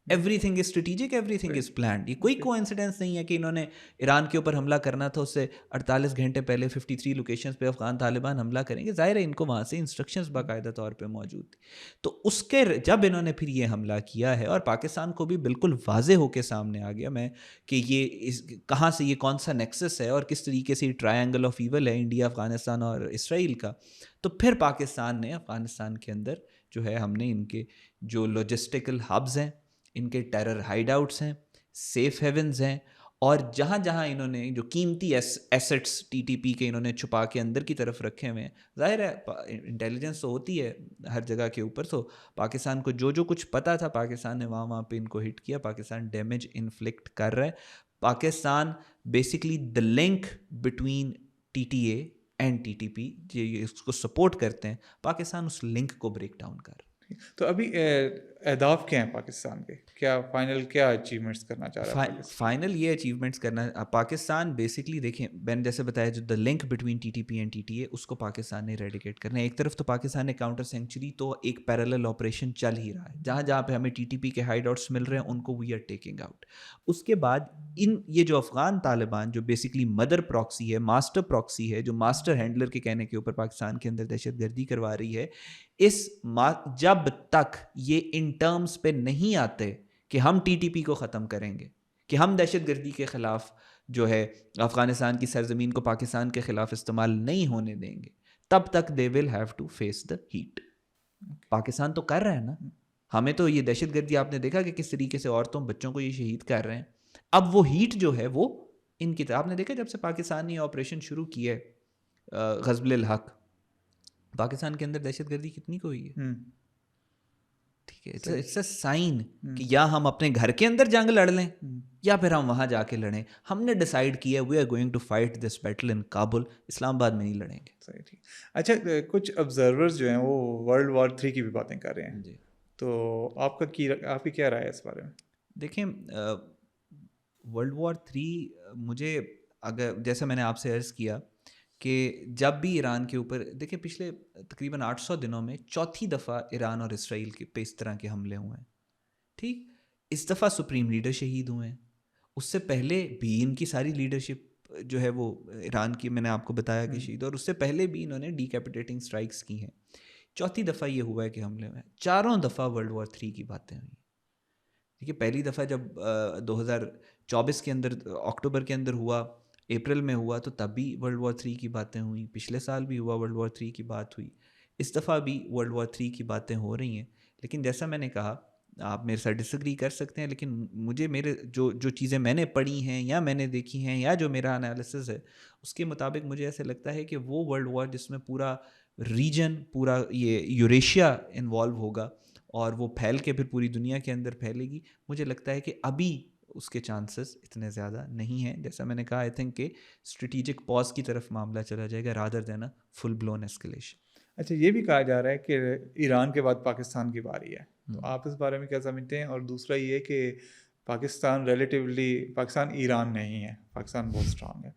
Speaker 1: Every thing is strategic, every thing is planned. یہ کوئی کوئنسیڈنس نہیں ہے کہ انہوں نے ایران کے اوپر حملہ کرنا تھا، اس سے 48 گھنٹے پہلے 53 لوکیشنز پہ افغان طالبان حملہ کریں گے. ظاہر ہے ان کو وہاں سے انسٹرکشنز باقاعدہ طور پہ موجود تھی. تو اس کے جب انہوں نے پھر یہ حملہ کیا ہے، اور پاکستان کو بھی بالکل واضح ہو کے سامنے آ گیا میں کہ یہ کہاں سے، یہ کون سا نیکسس ہے اور کس طریقے سے یہ ٹرائنگل آف ایول ہے انڈیا، افغانستان اور اسرائیل کا. تو پھر پاکستان نے افغانستان کے اندر جو ہے، ہم نے ان کے جو لاجسٹیکل ہبز ہیں، ان کے ٹیرر ہائیڈ آؤٹس ہیں، سیف ہیونز ہیں، اور جہاں جہاں انہوں نے جو قیمتی ایسٹس ٹی ٹی پی کے انہوں نے چھپا کے اندر کی طرف رکھے ہوئے ہیں. ظاہر ہے انٹیلیجنس تو ہوتی ہے ہر جگہ کے اوپر، تو پاکستان کو جو کچھ پتہ تھا پاکستان نے وہاں پہ ان کو ہٹ کیا. پاکستان ڈیمیج انفلکٹ کر رہا ہے. Pakistan basically the link between T T a and T T پی، یہ اس کو سپورٹ کرتے ہیں، پاکستان اس لنک کو بریک ڈاؤن کر رہا ہے.
Speaker 2: تو ابھی اہداف کیا ہیں پاکستان کے؟ کیا فائنل کیا اچیومنٹس کرنا چاہ رہا ہے
Speaker 1: فائنل یہ اچیومنٹس کرنا پاکستان بیسکلی؟ دیکھیں میں نے جیسے بتایا، جو the link between T T P and T T A, اس کو پاکستان نے ریڈیکیٹ کرنا ہے. ایک طرف تو پاکستان نے کاؤنٹر سینکچری، تو ایک پیرالل آپریشن چل ہی رہا ہے، جہاں جہاں پہ ہمیں ٹی ٹی پی کے ہائیڈ آؤٹس مل رہے ہیں ان کو وی آر ٹیکنگ آؤٹ. اس کے بعد یہ جو افغان طالبان جو بیسکلی مدر پراکسی ہے، ماسٹر پراکسی ہے، جو ماسٹر ہینڈلر کے کہنے کے اوپر پاکستان کے اندر دہشت گردی کروا رہی ہے، جب تک یہ ان ٹرمز پہ نہیں آتے کہ ہم ٹی ٹی پی کو ختم کریں گے، کہ ہم دہشت گردی کے خلاف جو ہے افغانستان کی سرزمین کو پاکستان کے خلاف استعمال نہیں ہونے دیں گے، تب تک they will have to face the heat. Pakistan تو کر رہا ہے نا، ہمیں تو یہ دہشت گردی آپ نے دیکھا کہ کس طریقے سے عورتوں بچوں کو یہ شہید کر رہے ہیں. اب وہ ہیٹ جو ہے وہ ان کی طرف، آپ نے دیکھا جب سے پاکستان نے آپریشن شروع کیا ہے غزل الحق، پاکستان کے اندر دہشت گردی کتنی کو ہوئی ہے؟
Speaker 2: ہوں
Speaker 1: ٹھیک ہے، اٹس اے سائن کہ یا ہم اپنے گھر کے اندر جنگ لڑ لیں یا پھر ہم وہاں جا کے لڑیں. ہم نے ڈیسائیڈ کیا we are going to fight this battle in Kabul, Islamabad میں نہیں لڑیں گے.
Speaker 2: صحیح ٹھیک. اچھا کچھ آبزرورز جو ہیں وہ ورلڈ وار 3 کی بھی باتیں کر رہے ہیں,
Speaker 1: جی
Speaker 2: تو آپ کی کیا رائے ہے اس بارے میں؟
Speaker 1: دیکھیں ورلڈ وار 3 مجھے اگر جیسے میں نے آپ سے عرض کیا کہ جب بھی ایران کے اوپر دیکھیں پچھلے تقریباً 800 دنوں میں چوتھی دفعہ ایران اور اسرائیل کے پہ اس طرح کے حملے ہوئے ہیں. ٹھیک, اس دفعہ سپریم لیڈر شہید ہوئے ہیں, اس سے پہلے بھی ان کی ساری لیڈرشپ جو ہے وہ ایران کی میں نے آپ کو بتایا کہ شہید, اور اس سے پہلے بھی انہوں نے ڈیکیپیٹیٹنگ اسٹرائکس کی ہیں. چوتھی دفعہ یہ ہوا ہے کہ حملے میں, چاروں دفعہ ورلڈ وار 3 کی باتیں ہوئی. دیکھیے پہلی دفعہ جب 2024 کے اندر اکتوبر کے اندر ہوا, اپریل میں ہوا, تو تب بھی ورلڈ وار 3 کی باتیں ہوئیں. پچھلے سال بھی ہوا, ورلڈ وار 3 کی بات ہوئی. اس دفعہ بھی ورلڈ وار 3 کی باتیں ہو رہی ہیں. لیکن جیسا میں نے کہا, آپ میرے ساتھ ڈس ایگری کر سکتے ہیں, لیکن مجھے میرے جو چیزیں میں نے پڑھی ہیں یا میں نے دیکھی ہیں یا جو میرا انالیسز ہے اس کے مطابق مجھے ایسے لگتا ہے کہ وہ ورلڈ وار جس میں پورا ریجن, پورا یہ یوریشیا انوالو ہوگا اور وہ پھیل کے پھر پوری دنیا کے اندر پھیلے گی, مجھے لگتا ہے کہ ابھی اس کے چانسز اتنے زیادہ نہیں ہیں. جیسا میں نے کہا, آئی تھنک کہ اسٹریٹجک پاز کی طرف معاملہ چلا جائے گا رادر دین اے فل بلون ایسکلیشن.
Speaker 2: اچھا یہ بھی کہا جا رہا ہے کہ ایران کے بعد پاکستان کی باری ہے, تو آپ اس بارے میں کیا سمجھتے ہیں؟ اور دوسرا یہ کہ پاکستان پاکستان ایران نہیں ہے, پاکستان بہت اسٹرانگ ہے,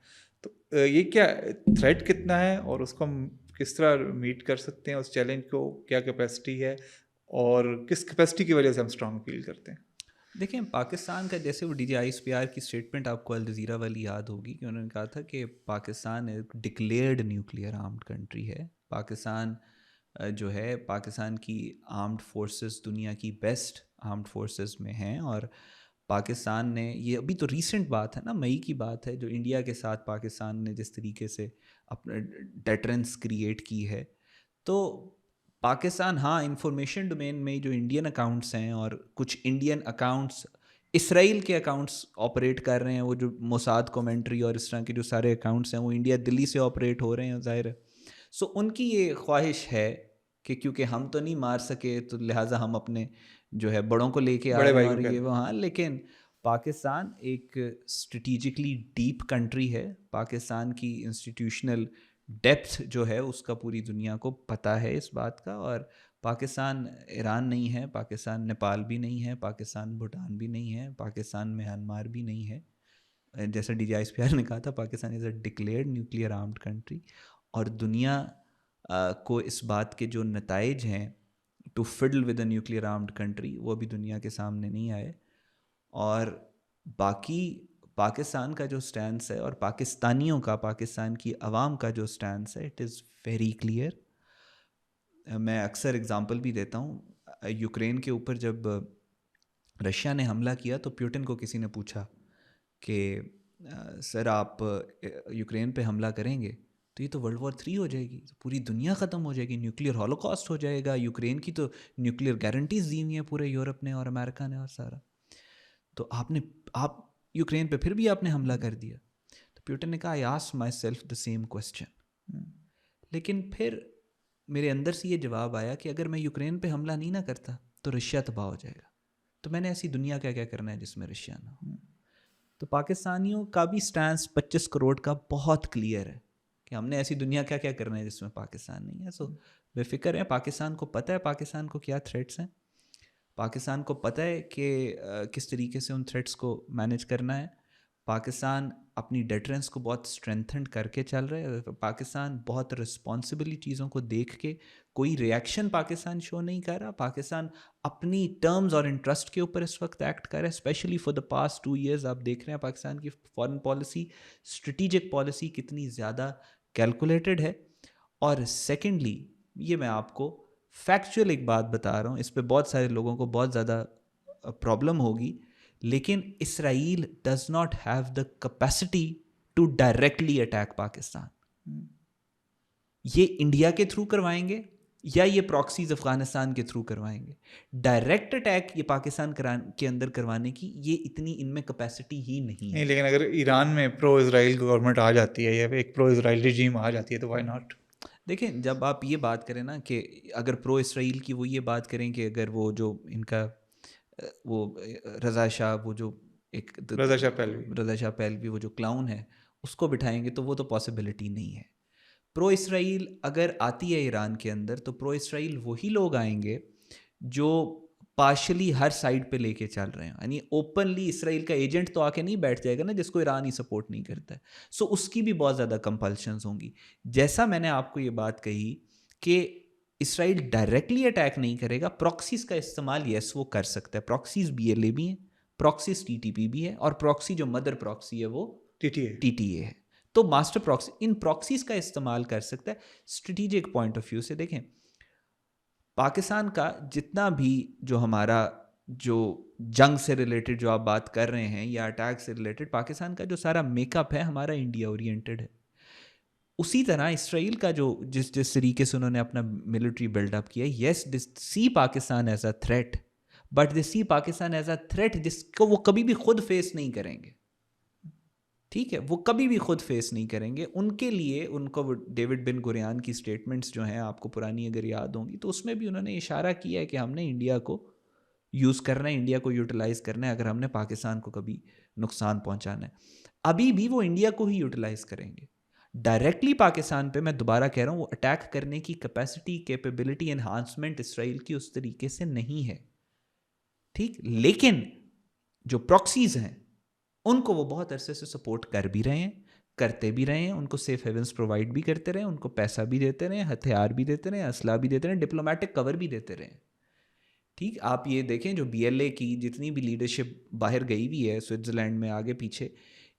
Speaker 2: تو یہ کیا تھریٹ کتنا ہے اور اس کو ہم کس طرح میٹ کر سکتے ہیں, اس چیلنج کو کیا کیپیسٹی ہے اور کس کیپیسٹی کی وجہ سے ہم اسٹرانگ فیل کرتے ہیں؟
Speaker 1: دیکھیں پاکستان کا جیسے وہ D G I S P R کی اسٹیٹمنٹ آپ کو الجزیرہ والی یاد ہوگی کہ انہوں نے کہا تھا کہ پاکستان ایک ڈکلیئرڈ نیوکلیئر آرمڈ کنٹری ہے. پاکستان جو ہے, پاکستان کی آرمڈ فورسز دنیا کی بیسٹ آرمڈ فورسز میں ہیں, اور پاکستان نے, یہ ابھی تو ریسنٹ بات ہے نا, مئی کی بات ہے, جو انڈیا کے ساتھ پاکستان نے جس طریقے سے اپنا ڈیٹرنس کریٹ کی ہے, تو پاکستان ہاں انفارمیشن ڈومین میں جو انڈین اکاؤنٹس ہیں اور کچھ انڈین اکاؤنٹس اسرائیل کے اکاؤنٹس آپریٹ کر رہے ہیں, وہ جو موساد کومنٹری اور اس طرح کے جو سارے اکاؤنٹس ہیں وہ انڈیا دلی سے آپریٹ ہو رہے ہیں ظاہر ہے. سو ان کی یہ خواہش ہے کہ کیونکہ ہم تو نہیں مار سکے تو لہٰذا ہم اپنے جو ہے بڑوں کو لے کے آ رہے ہیں اور یہ وہاں. لیکن پاکستان ایک اسٹریٹجکلی ڈیپ کنٹری ہے, پاکستان کی انسٹیٹیوشنل ڈیپتھ جو ہے اس کا پوری دنیا کو پتہ ہے اس بات کا, اور پاکستان ایران نہیں ہے, پاکستان نیپال بھی نہیں ہے, پاکستان بھوٹان بھی نہیں ہے, پاکستان میانمار بھی نہیں ہے. جیسا D G I S P R نے کہا تھا, Pakistan is a declared nuclear armed country, اور دنیا کو اس بات کے جو نتائج ہیں to fiddle with a nuclear armed country وہ ابھی دنیا کے سامنے نہیں آئے. اور باقی پاکستان کا جو سٹینس ہے اور پاکستانیوں کا, پاکستان کی عوام کا جو سٹینس ہے, اٹ از ویری کلیئر. میں اکثر اگزامپل بھی دیتا ہوں, یوکرین کے اوپر جب رشیا نے حملہ کیا تو پیوٹن کو کسی نے پوچھا کہ سر آپ یوکرین پہ حملہ کریں گے تو یہ تو ورلڈ وار 3 ہو جائے گی, پوری دنیا ختم ہو جائے گی, نیوکلیئر ہولوکاسٹ ہو جائے گا, یوکرین کی تو نیوکلیئر گارنٹیز دی ہوئی ہیں پورے یورپ نے اور امریکہ نے اور سارا, تو آپ یوکرین پہ پھر بھی آپ نے حملہ کر دیا. تو پیوٹن نے کہا I ask my self the same question, لیکن پھر میرے اندر سے یہ جواب آیا کہ اگر میں یوکرین پہ حملہ نہیں نہ کرتا تو رشیا تباہ ہو جائے گا, تو میں نے ایسی دنیا کیا کرنا ہے جس میں رشیا نہ ہو. تو پاکستانیوں کا بھی سٹانس 25 کروڑ کا بہت کلیئر ہے کہ ہم نے ایسی دنیا کیا کرنا ہے جس میں پاکستان نہیں ہے. سو بے فکر ہے, پاکستان کو پتہ ہے پاکستان کو کیا تھریٹس ہیں, پاکستان کو پتہ ہے کہ کس طریقے سے ان تھریٹس کو مینیج کرنا ہے. پاکستان اپنی ڈیٹرنس کو بہت اسٹرینتھنڈ کر کے چل رہے ہے. پاکستان بہت رسپانسبلی چیزوں کو دیکھ کے کوئی ریئیکشن پاکستان شو نہیں کر رہا. پاکستان اپنی ٹرمز اور انٹرسٹ کے اوپر اس وقت ایکٹ کر رہا ہے, especially for the past 2 years. آپ دیکھ رہے ہیں پاکستان کی فارن پالیسی, اسٹریٹجک پالیسی کتنی زیادہ کیلکولیٹڈ ہے. اور سیکنڈلی یہ میں آپ کو فیکچوئل ایک بات بتا رہا ہوں, اس پہ بہت سارے لوگوں کو بہت زیادہ پرابلم ہوگی, لیکن Israel does not have the capacity to directly attack Pakistan. یہ انڈیا کے تھرو کروائیں گے یا یہ پراکسیز افغانستان کے تھرو کروائیں گے. ڈائریکٹ اٹیک یہ پاکستان کے اندر کروانے کی یہ اتنی ان میں کیپیسٹی ہی نہیں ہے.
Speaker 2: لیکن اگر ایران میں پرو اسرائیل گورنمنٹ آ جاتی ہے یا ایک پرو اسرائیل رجیم آ جاتی ہے تو وائی ناٹ؟
Speaker 1: دیکھیں جب آپ یہ بات کریں نا کہ اگر پرو اسرائیل کی وہ یہ بات کریں کہ اگر وہ جو ان کا وہ رضا شاہ وہ جو ایک
Speaker 2: رضا شاہ پہلوی،
Speaker 1: رضا شاہ پہلوی وہ جو کلاؤن ہے اس کو بٹھائیں گے تو وہ تو پاسبلٹی نہیں ہے. پرو اسرائیل اگر آتی ہے ایران کے اندر تو پرو اسرائیل وہی لوگ آئیں گے جو پارشلی ہر سائڈ پہ لے کے چل رہے ہیں. یعنی اوپنلی اسرائیل کا ایجنٹ تو آ کے نہیں بیٹھ جائے گا نا جس کو ایران ہی سپورٹ نہیں کرتا ہے. سو اس کی بھی بہت زیادہ کمپلشنز ہوں گی. جیسا میں نے آپ کو یہ بات کہی کہ اسرائیل ڈائریکٹلی اٹیک نہیں کرے گا, پراکسیز کا استعمال یس وہ کر سکتا ہے. پراکسیز BLA بھی ہیں, پراکسیز TTP بھی ہے, اور پراکسی جو مدر پراکسی ہے وہ TTA ہے. تو ماسٹر پراکسی ان پراکسیز کا استعمال کر سکتا ہے. اسٹریٹجک پوائنٹ آف ویو سے دیکھیں پاکستان کا جتنا بھی جو ہمارا جو جنگ سے ریلیٹڈ جو آپ بات کر رہے ہیں یا اٹیک سے ریلیٹڈ, پاکستان کا جو سارا میک اپ ہے ہمارا انڈیا اورینٹڈ ہے. اسی طرح اسرائیل کا جو جس طریقے سے انہوں نے اپنا ملٹری بلڈ اپ کیا, yes they see Pakistan as a threat, but they see Pakistan as a threat جس کو وہ کبھی بھی خود فیس نہیں کریں گے. ٹھیک ہے, وہ کبھی بھی خود فیس نہیں کریں گے. ان کے لیے ان کو ڈیوڈ بن گوریان کی سٹیٹمنٹس جو ہیں آپ کو پرانی اگر یاد ہوں گی تو اس میں بھی انہوں نے اشارہ کیا ہے کہ ہم نے انڈیا کو یوز کرنا ہے, انڈیا کو یوٹیلائز کرنا ہے اگر ہم نے پاکستان کو کبھی نقصان پہنچانا ہے. ابھی بھی وہ انڈیا کو ہی یوٹیلائز کریں گے. ڈائریکٹلی پاکستان پہ میں دوبارہ کہہ رہا ہوں وہ اٹیک کرنے کی کیپیسٹی کیپیبلٹی انہانسمنٹ اسرائیل کی اس طریقے سے نہیں ہے. ٹھیک, لیکن جو پراکسیز ہیں ان کو وہ بہت عرصے سے سپورٹ کر بھی رہے ہیں, کرتے بھی رہے ہیں, ان کو سیف ہیونس پرووائڈ بھی کرتے رہے, ان کو پیسہ بھی دیتے رہے, ہتھیار بھی دیتے رہے, اسلحہ بھی دیتے رہے, ڈپلومیٹک کور بھی دیتے رہے. ٹھیک, آپ یہ دیکھیں جو BLA کی جتنی بھی لیڈرشپ باہر گئی ہوئی ہے سوئٹزرلینڈ میں آگے پیچھے,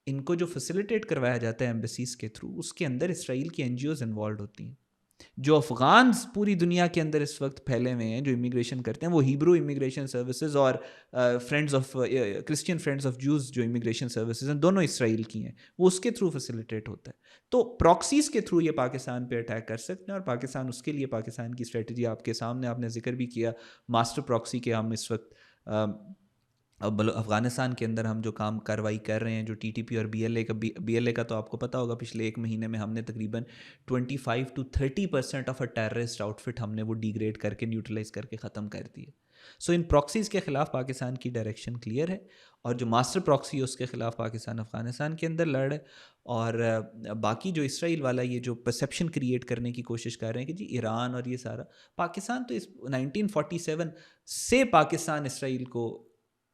Speaker 1: ان کو جو فیسیلیٹیٹ کروایا جاتا ہے ایمبیسیز کے تھرو, اس کے اندر اسرائیل کی NGOز انوالوڈ ہوتی ہیں. جو افغانز پوری دنیا کے اندر اس وقت پھیلے ہوئے ہیں جو امیگریشن کرتے ہیں وہ ہیبرو امیگریشن سروسز اور friends of Christian friends of Jews جو امیگریشن سروسز ہیں دونوں اسرائیل کی ہیں, وہ اس کے تھرو فیسیلیٹیٹ ہوتا ہے. تو پراکسیز کے تھرو یہ پاکستان پہ اٹیک کر سکتے ہیں, اور پاکستان اس کے لیے پاکستان کی اسٹریٹجی آپ کے سامنے, آپ نے ذکر بھی کیا ماسٹر پراکسی کے. ہم اس وقت افغانستان کے اندر ہم جو کام کاروائی کر رہے ہیں جو TTP اور BLA کا تو آپ کو پتہ ہوگا پچھلے ایک مہینے میں ہم نے تقریباً 25 to 30% of a terrorist outfit ہم نے وہ ڈیگریڈ کر کے نیوٹرلائز کر کے ختم کر دیے. سو ان پراکسیز کے خلاف پاکستان کی ڈائریکشن کلیئر ہے, اور جو ماسٹر پراکسی ہے اس کے خلاف پاکستان افغانستان کے اندر لڑ ہے. اور باقی جو اسرائیل والا یہ جو پرسیپشن کریٹ کرنے کی کوشش کر رہے ہیں کہ جی ایران اور یہ سارا پاکستان, تو اس 1947 سے پاکستان اسرائیل کو,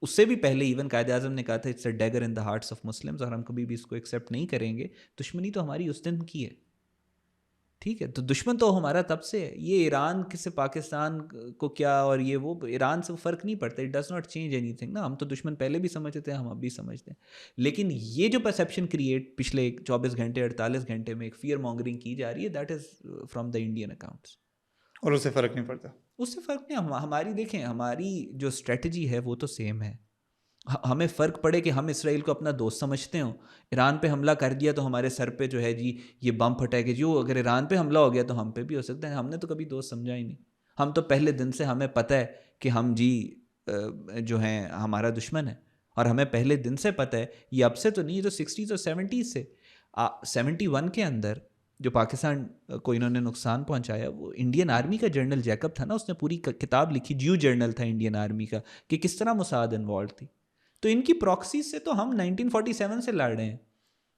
Speaker 1: اس سے بھی پہلے ایون قائد اعظم نے کہا تھا it's a dagger in the hearts of Muslims, اور ہم کبھی بھی اس کو ایکسیپٹ نہیں کریں گے. دشمنی تو ہماری اس دن کی ہے. ٹھیک ہے, تو دشمن تو ہمارا تب سے ہے. یہ ایران سے پاکستان کو کیا اور یہ وہ ایران سے فرق نہیں پڑتا, it does not change any thing نا. ہم تو دشمن پہلے بھی سمجھتے تھے, ہم اب بھی سمجھتے ہیں. لیکن یہ جو پرسیپشن کریٹ پچھلے 24 گھنٹے 48 گھنٹے میں ایک فیئر مانگرنگ کی جا رہی ہے, that is from the Indian accounts,
Speaker 2: اور اس سے فرق نہیں پڑتا.
Speaker 1: اس سے فرق نہیں. ہماری دیکھیں ہماری جو اسٹریٹجی ہے وہ تو سیم ہے. ہمیں فرق پڑے کہ ہم اسرائیل کو اپنا دوست سمجھتے ہوں, ایران پہ حملہ کر دیا تو ہمارے سر پہ جو ہے جی یہ بم پھٹائے گا, جو اگر ایران پہ حملہ ہو گیا تو ہم پہ بھی ہو سکتا ہے. ہم نے تو کبھی دوست سمجھا ہی نہیں. ہم تو پہلے دن سے ہمیں پتہ ہے کہ ہم جی جو ہیں ہمارا دشمن ہے, اور ہمیں پہلے دن سے پتہ ہے, یہ اب سے تو نہیں, یہ تو 60s اور 70s سے. 71 کے اندر جو پاکستان کو انہوں نے نقصان پہنچایا وہ انڈین آرمی کا جنرل جیکب تھا نا, اس نے پوری کتاب لکھی, جیو جرنل تھا انڈین آرمی کا, کہ کس طرح موساد انوالو تھی. تو ان کی پراکسیز سے تو ہم 1947 سے لڑ رہے ہیں.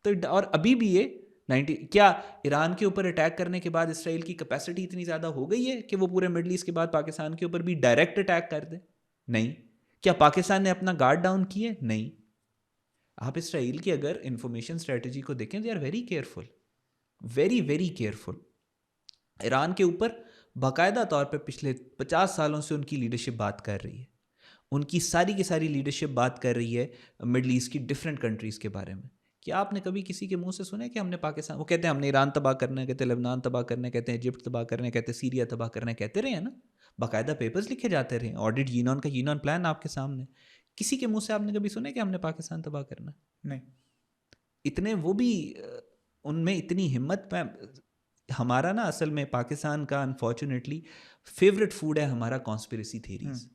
Speaker 1: تو اور ابھی بھی یہ کیا ایران کے اوپر اٹیک کرنے کے بعد اسرائیل کی کیپیسٹی اتنی زیادہ ہو گئی ہے کہ وہ پورے مڈل ایسٹ کے بعد پاکستان کے اوپر بھی ڈائریکٹ اٹیک کر دے؟ نہیں. کیا پاکستان نے اپنا گارڈ ڈاؤن کیے؟ نہیں. آپ اسرائیل کی اگر انفارمیشن اسٹریٹجی کو دیکھیں, they are very careful, very very careful. Iran کے اوپر باقاعدہ طور پہ پچھلے 50 سالوں سے ان کی لیڈرشپ بات کر رہی ہے. ان کی ساری کی ساری لیڈرشپ بات کر رہی ہے مڈل ایسٹ کی ڈفرینٹ کنٹریز کے بارے میں. کیا آپ نے کبھی کسی کے منہ سے سنا ہے کہ ہم نے پاکستان, وہ کہتے ہیں ہم نے ایران تباہ کرنا ہے, کہتے ہیں لبنان تباہ کرنا ہے, کہتے ہیں ایجپٹ تباہ کرنا ہے, کہتے ہیں سیریا تباہ کرنا ہے, کہتے رہے ہیں نا, باقاعدہ پیپرز لکھے جاتے رہے ہیں, آڈٹ یونان کا یونان پلان آپ کے سامنے. کسی کے منہ سے آپ نے کبھی سنا ہے کہ ہم نے پاکستان تباہ کرنا ہے؟
Speaker 2: نہیں.
Speaker 1: اتنے وہ بھی ان میں اتنی ہمت میں. ہمارا نا اصل میں پاکستان کا انفارچونیٹلی فیوریٹ فوڈ ہے ہمارا کانسپریسی تھیریز.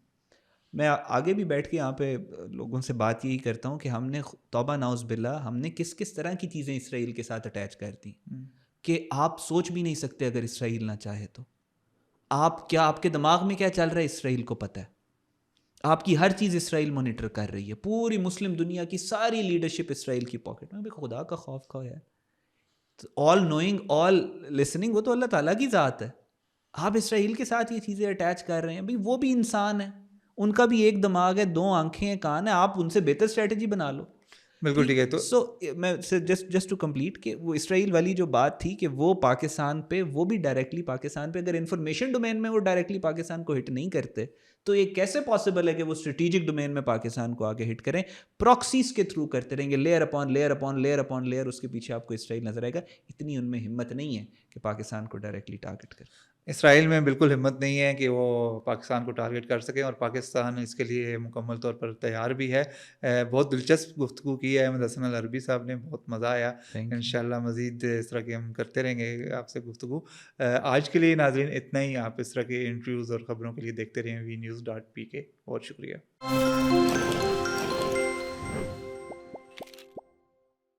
Speaker 1: میں آگے بھی بیٹھ کے یہاں پہ لوگوں سے بات یہی کرتا ہوں کہ ہم نے توبہ نعوذ باللہ ہم نے کس کس طرح کی چیزیں اسرائیل کے ساتھ اٹیچ کر دیں. کہ آپ سوچ بھی نہیں سکتے اگر اسرائیل نہ چاہے تو. آپ کے دماغ میں کیا چل رہا ہے اسرائیل کو پتہ ہے. آپ کی ہر چیز اسرائیل مانیٹر کر رہی ہے. پوری مسلم دنیا کی ساری لیڈرشپ اسرائیل کی پاکٹ میں. خدا کا خوف کھاؤ یار. آل نوئنگ آل لسننگ وہ تو اللہ تعالیٰ کی ذات ہے. آپ اسرائیل کے ساتھ یہ چیزیں اٹیچ کر رہے ہیں. بھائی وہ بھی انسان ہے, ان کا بھی ایک دماغ ہے, 2 آنکھیں ہیں, کان ہے. آپ ان سے بہتر اسٹریٹجی بنا لو.
Speaker 2: بالکل ٹھیک ہے. تو
Speaker 1: سو میں جسٹ ٹو کمپلیٹ کہ وہ اسرائیل والی جو بات تھی کہ وہ پاکستان پہ, وہ بھی ڈائریکٹلی پاکستان پہ, اگر انفارمیشن ڈومین میں وہ ڈائریکٹلی پاکستان کو ہٹ نہیں کرتے تو یہ کیسے پاسبل ہے کہ وہ اسٹریٹجک ڈومین میں پاکستان کو آگے ہٹ کریں. پراکسیز کے تھرو کرتے رہیں گے, layer upon layer upon layer upon layer. اس کے پیچھے آپ کو اسرائیل نظر آئے گا. اتنی ان میں ہمت نہیں ہے کہ پاکستان کو ڈائریکٹلی ٹارگٹ کریں.
Speaker 2: اسرائیل میں بالکل ہمت نہیں ہے کہ وہ پاکستان کو ٹارگٹ کر سکیں, اور پاکستان اس کے لیے مکمل طور پر تیار بھی ہے. بہت دلچسپ گفتگو کی ہے احمد حسن العربی صاحب نے, بہت مزہ آیا. انشاءاللہ مزید اس طرح کے ہم کرتے رہیں گے آپ سے گفتگو. آج کے لیے ناظرین اتنا ہی. آپ اس طرح کے انٹرویوز اور خبروں کے لیے دیکھتے رہیں VNews.pk. بہت شکریہ.